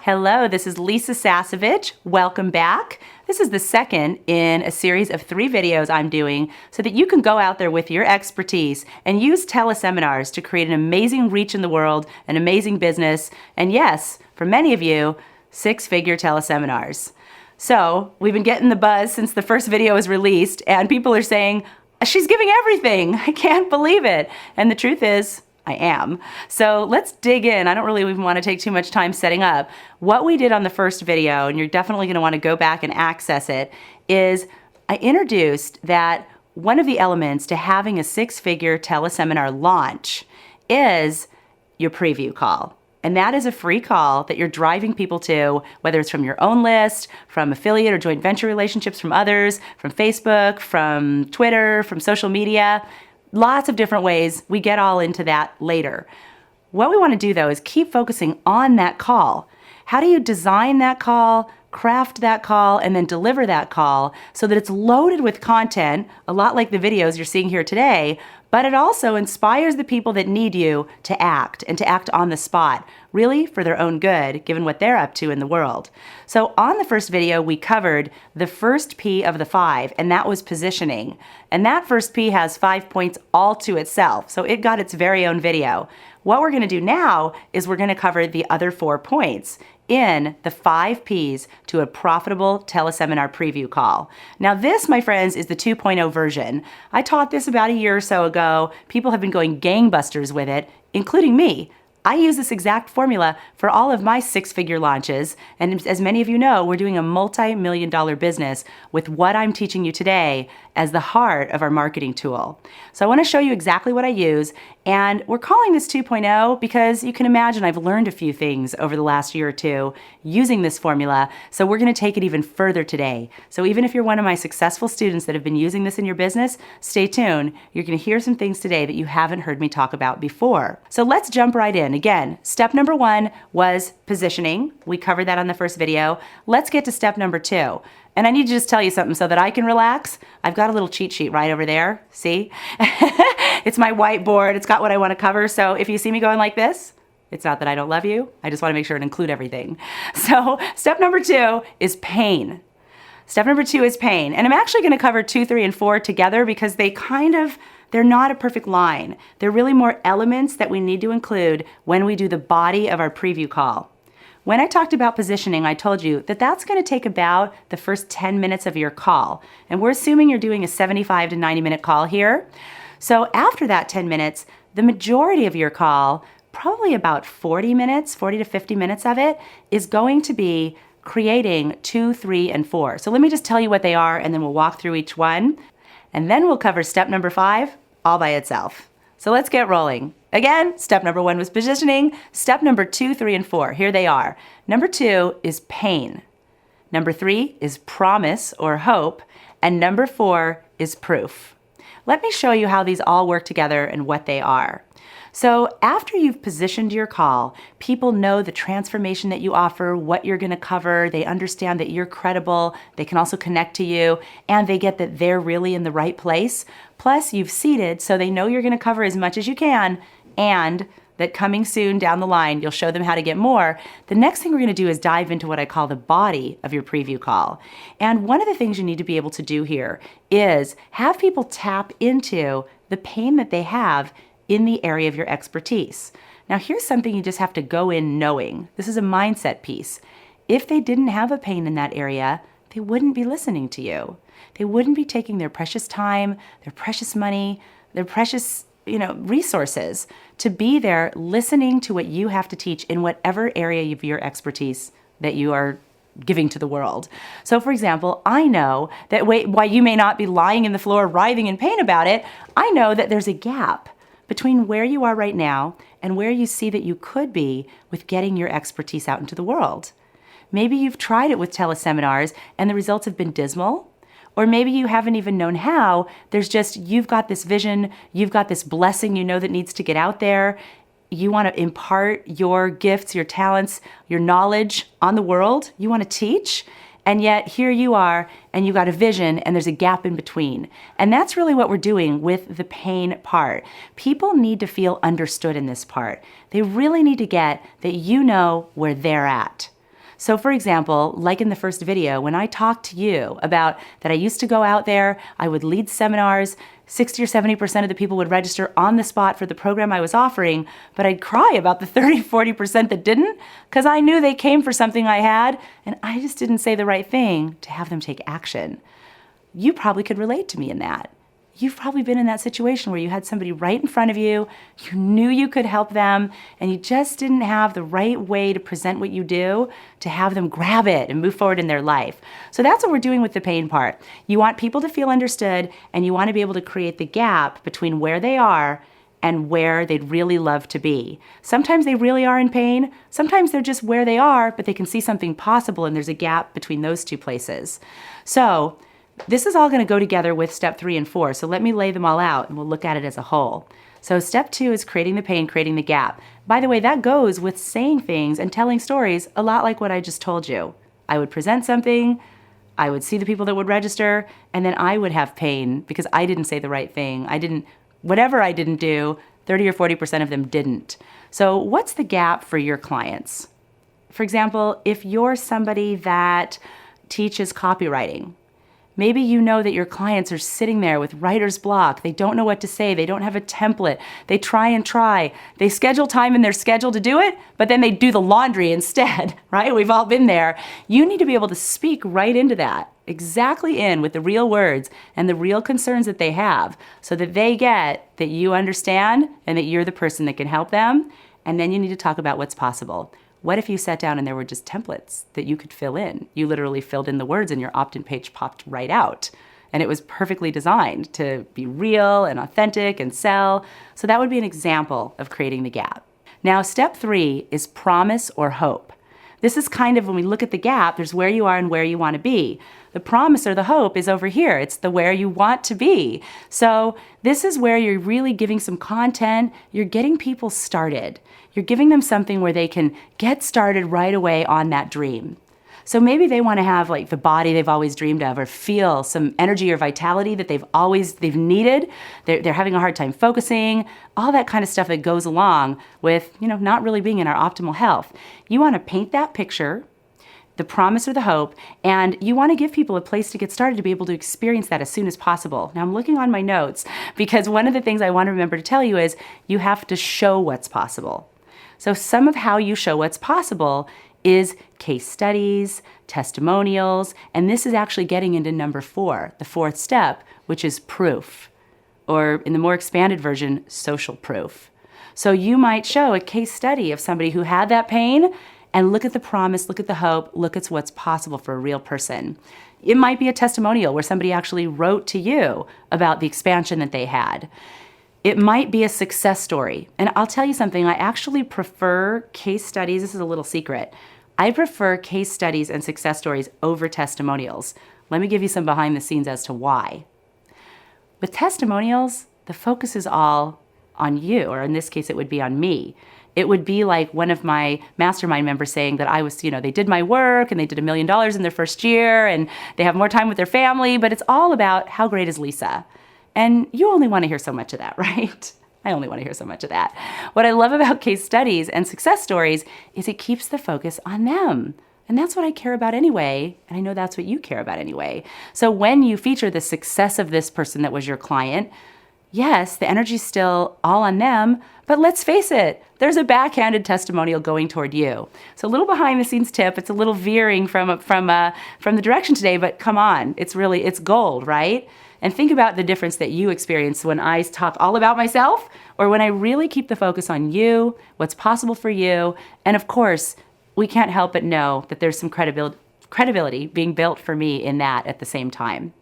Hello, this is Lisa Sasevich. Welcome back. This is the second in a series of 3 videos I'm doing so that you can go out there with your expertise and use teleseminars to create an amazing reach in the world, an amazing business, and yes, for many of you, 6-figure teleseminars. So we've been getting the buzz since the first video was released, and people are saying, she's giving everything. I can't believe it. And the truth is, I am. So let's dig in. I don't really even want to take too much time setting up. What we did on the first video, and you're definitely going to want to go back and access it, is I introduced that one of the elements to having a 6-figure teleseminar launch is your preview call. And that is a free call that you're driving people to, whether it's from your own list, from affiliate or joint venture relationships from others, from Facebook, from Twitter, from social media. Lots of different ways. We get all into that later. What we want to do though is keep focusing on that call. How do you design that call, craft that call, and then deliver that call so that it's loaded with content, a lot like the videos you're seeing here today, but it also inspires the people that need you to act and to act on the spot, really for their own good, given what they're up to in the world. So on the first video, we covered the first P of the 5, and that was positioning. And that first P has 5 points all to itself, so it got its very own video. What we're going to do now is we're going to cover the other 4 points in the 5 Ps to a profitable teleseminar preview call. Now this, my friends, is the 2.0 version. I taught this about a year or so ago. People have been going gangbusters with it, including me. I use this exact formula for all of my 6-figure launches, and as many of you know, we're doing a multi-million-dollar business with what I'm teaching you today as the heart of our marketing tool. So I want to show you exactly what I use, and we're calling this 2.0 because you can imagine I've learned a few things over the last year or two using this formula, so we're going to take it even further today. So even if you're one of my successful students that have been using this in your business, stay tuned. You're going to hear some things today that you haven't heard me talk about before. So let's jump right in. Again, step number 1 was positioning. We covered that on the first video. Let's get to step number 2. And I need to just tell you something so that I can relax. I've got a little cheat sheet right over there. See? It's my whiteboard. It's got what I want to cover. So if you see me going like this, it's not that I don't love you. I just want to make sure to include everything. So step number 2 is pain. Step number 2 is pain. And I'm actually going to cover 2, 3, and 4 together because they're not a perfect line. They're really more elements that we need to include when we do the body of our preview call. When I talked about positioning, I told you that that's going to take about the first 10 minutes of your call. And we're assuming you're doing a 75 to 90 minute call here. So after that 10 minutes, the majority of your call, probably about 40 to 50 minutes of it, is going to be creating 2, 3, and 4. So let me just tell you what they are, and then we'll walk through each one. And then we'll cover step number 5 all by itself. So let's get rolling. Again, step number 1 was positioning. Step number 2, 3, and 4, here they are. Number 2 is pain. Number 3 is promise or hope. And number 4 is proof. Let me show you how these all work together and what they are. So after you've positioned your call, people know the transformation that you offer, what you're going to cover, they understand that you're credible, they can also connect to you, and they get that they're really in the right place. Plus, you've seeded so they know you're going to cover as much as you can, and that coming soon down the line, you'll show them how to get more. The next thing we're going to do is dive into what I call the body of your preview call. And one of the things you need to be able to do here is have people tap into the pain that they have in the area of your expertise. Now here's something you just have to go in knowing. This is a mindset piece. If they didn't have a pain in that area, they wouldn't be listening to you. They wouldn't be taking their precious time, their precious money, their precious resources to be there listening to what you have to teach in whatever area of your expertise that you are giving to the world. So for example, I know that while you may not be lying in the floor writhing in pain about it, I know that there's a gap between where you are right now and where you see that you could be with getting your expertise out into the world. Maybe you've tried it with teleseminars and the results have been dismal, or maybe you haven't even known how. There's just, you've got this vision, you've got this blessing you know that needs to get out there. You want to impart your gifts, your talents, your knowledge on the world. You want to teach, And yet here you are, and you got a vision, and there's a gap in between. And that's really what we're doing with the pain part. People need to feel understood in this part. They really need to get that you know where they're at. So for example, like in the first video, when I talked to you about that I used to go out there, I would lead seminars, 60 or 70% of the people would register on the spot for the program I was offering, but I'd cry about the 30, 40% that didn't, because I knew they came for something I had, and I just didn't say the right thing to have them take action. You probably could relate to me in that. You've probably been in that situation where you had somebody right in front of you, you knew you could help them, and you just didn't have the right way to present what you do to have them grab it and move forward in their life. So that's what we're doing with the pain part. You want people to feel understood, and you want to be able to create the gap between where they are and where they'd really love to be. Sometimes they really are in pain. Sometimes they're just where they are, but they can see something possible, and there's a gap between those two places. So this is all going to go together with step 3 and 4. So let me lay them all out and we'll look at it as a whole. So step 2 is creating the pain, creating the gap. By the way, that goes with saying things and telling stories a lot like what I just told you. I would present something, I would see the people that would register, and then I would have pain because I didn't say the right thing. Whatever I didn't do, 30 or 40% of them didn't. So what's the gap for your clients? For example, if you're somebody that teaches copywriting, maybe you know that your clients are sitting there with writer's block. They don't know what to say. They don't have a template. They try and try. They schedule time in their schedule to do it, but then they do the laundry instead, right? We've all been there. You need to be able to speak right into that, exactly in with the real words and the real concerns that they have, so that they get that you understand and that you're the person that can help them. And then you need to talk about what's possible. What if you sat down and there were just templates that you could fill in? You literally filled in the words and your opt-in page popped right out. And it was perfectly designed to be real and authentic and sell. So that would be an example of creating the gap. Now, step 3 is promise or hope. This is kind of when we look at the gap, there's where you are and where you want to be. The promise or the hope is over here. It's the where you want to be. So this is where you're really giving some content. You're getting people started. You're giving them something where they can get started right away on that dream. So maybe they want to have like the body they've always dreamed of, or feel some energy or vitality that they've needed. They're having a hard time focusing, all that kind of stuff that goes along with, not really being in our optimal health. You want to paint that picture, the promise or the hope, and you want to give people a place to get started to be able to experience that as soon as possible. Now I'm looking on my notes because one of the things I want to remember to tell you is you have to show what's possible. So some of how you show what's possible is case studies, testimonials, and this is actually getting into number 4, the 4th step, which is proof, or in the more expanded version, social proof. So you might show a case study of somebody who had that pain, and look at the promise, look at the hope, look at what's possible for a real person. It might be a testimonial where somebody actually wrote to you about the expansion that they had. It might be a success story. And I'll tell you something, I actually prefer case studies. This is a little secret. I prefer case studies and success stories over testimonials. Let me give you some behind the scenes as to why. With testimonials, the focus is all on you, or in this case, it would be on me. It would be like one of my mastermind members saying that I was, they did my work and they did $1 million in their first year and they have more time with their family, but it's all about how great is Lisa. And you only want to hear so much of that, right? I only want to hear so much of that. What I love about case studies and success stories is it keeps the focus on them. And that's what I care about anyway. And I know that's what you care about anyway. So when you feature the success of this person that was your client, yes, the energy's still all on them, but let's face it, there's a backhanded testimonial going toward you. So a little behind the scenes tip, it's a little veering from the direction today, but come on, it's gold, right? And think about the difference that you experience when I talk all about myself or when I really keep the focus on you, what's possible for you. And of course, we can't help but know that there's some credibility being built for me in that at the same time.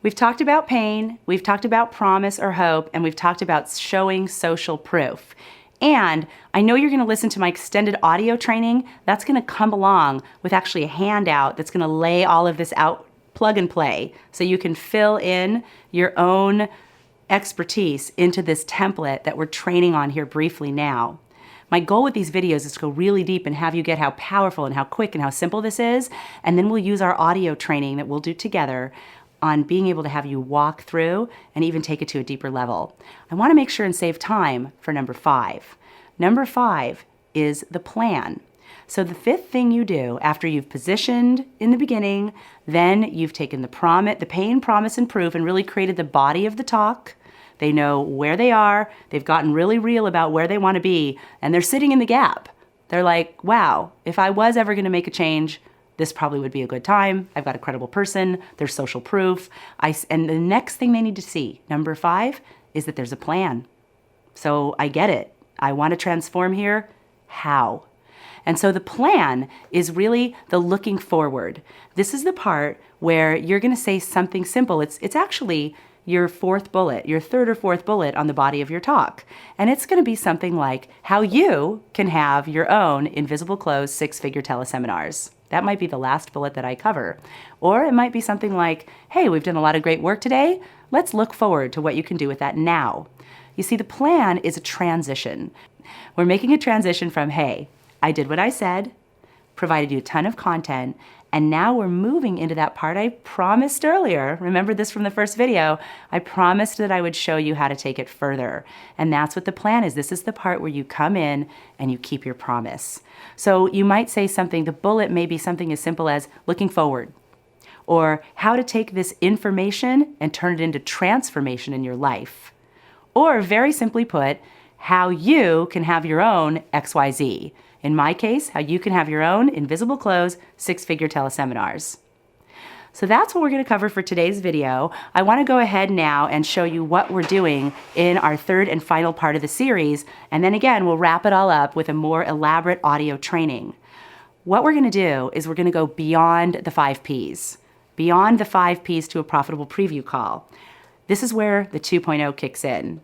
We've talked about pain, we've talked about promise or hope, and we've talked about showing social proof. And I know you're going to listen to my extended audio training. That's going to come along with actually a handout that's going to lay all of this out, plug and play, so you can fill in your own expertise into this template that we're training on here briefly now. My goal with these videos is to go really deep and have you get how powerful and how quick and how simple this is. And then we'll use our audio training that we'll do together on being able to have you walk through and even take it to a deeper level. I want to make sure and save time for number 5. Number 5 is the plan. So the 5th thing you do after you've positioned in the beginning, then you've taken the pain, promise, and proof and really created the body of the talk. They know where they are. They've gotten really real about where they want to be, and they're sitting in the gap. They're like, wow, if I was ever going to make a change, this probably would be a good time. I've got a credible person. There's social proof. And the next thing they need to see, number 5, is that there's a plan. So I get it. I want to transform here. How? And so the plan is really the looking forward. This is the part where you're going to say something simple. It's actually your 4th bullet, your 3rd or 4th bullet on the body of your talk. And it's going to be something like how you can have your own invisible close 6-figure teleseminars. That might be the last bullet that I cover. Or it might be something like, hey, we've done a lot of great work today. Let's look forward to what you can do with that now. You see, the plan is a transition. We're making a transition from, hey, I did what I said, provided you a ton of content, and now we're moving into that part I promised earlier. Remember this from the first video. I promised that I would show you how to take it further. And that's what the plan is. This is the part where you come in and you keep your promise. So you might say something, the bullet may be something as simple as looking forward, or how to take this information and turn it into transformation in your life. Or very simply put, how you can have your own XYZ. In my case, how you can have your own invisible close 6-figure teleseminars. So that's what we're going to cover for today's video. I want to go ahead now and show you what we're doing in our 3rd and final part of the series. And then again, we'll wrap it all up with a more elaborate audio training. What we're going to do is we're going to go beyond the 5 Ps. Beyond the 5 Ps to a profitable preview call. This is where the 2.0 kicks in.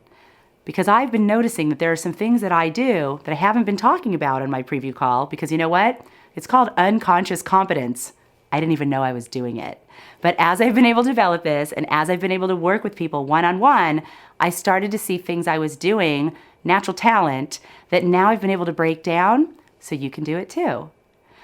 Because I've been noticing that there are some things that I do that I haven't been talking about in my preview call, because you know what? It's called unconscious competence. I didn't even know I was doing it. But as I've been able to develop this, and as I've been able to work with people one-on-one, I started to see things I was doing, natural talent, that now I've been able to break down so you can do it too.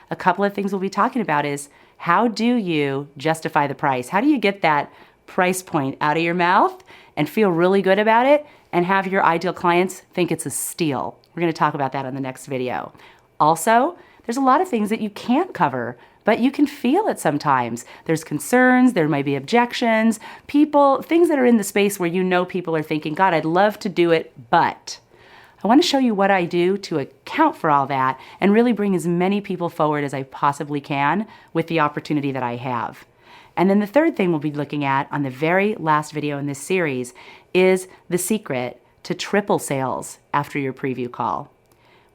A couple of things we'll be talking about is, how do you justify the price? How do you get that price point out of your mouth and feel really good about it and have your ideal clients think it's a steal? We're going to talk about that in the next video. Also, there's a lot of things that you can't cover, but you can feel it sometimes. There's concerns, there might be objections, things that are in the space where you know people are thinking, God, I'd love to do it, but. I want to show you what I do to account for all that and really bring as many people forward as I possibly can with the opportunity that I have. And then the 3rd thing we'll be looking at on the very last video in this series is the secret to triple sales after your preview call.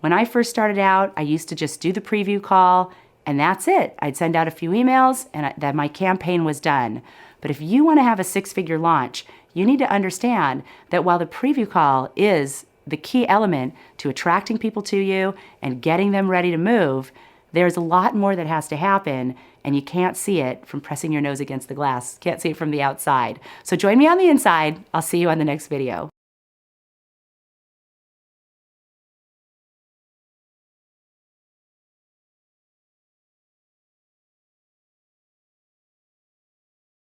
When I first started out, I used to just do the preview call and that's it. I'd send out a few emails and that my campaign was done. But if you want to have a 6-figure launch, you need to understand that while the preview call is the key element to attracting people to you and getting them ready to move, there's a lot more that has to happen, and you can't see it from pressing your nose against the glass. Can't see it from the outside. So join me on the inside. I'll see you on the next video.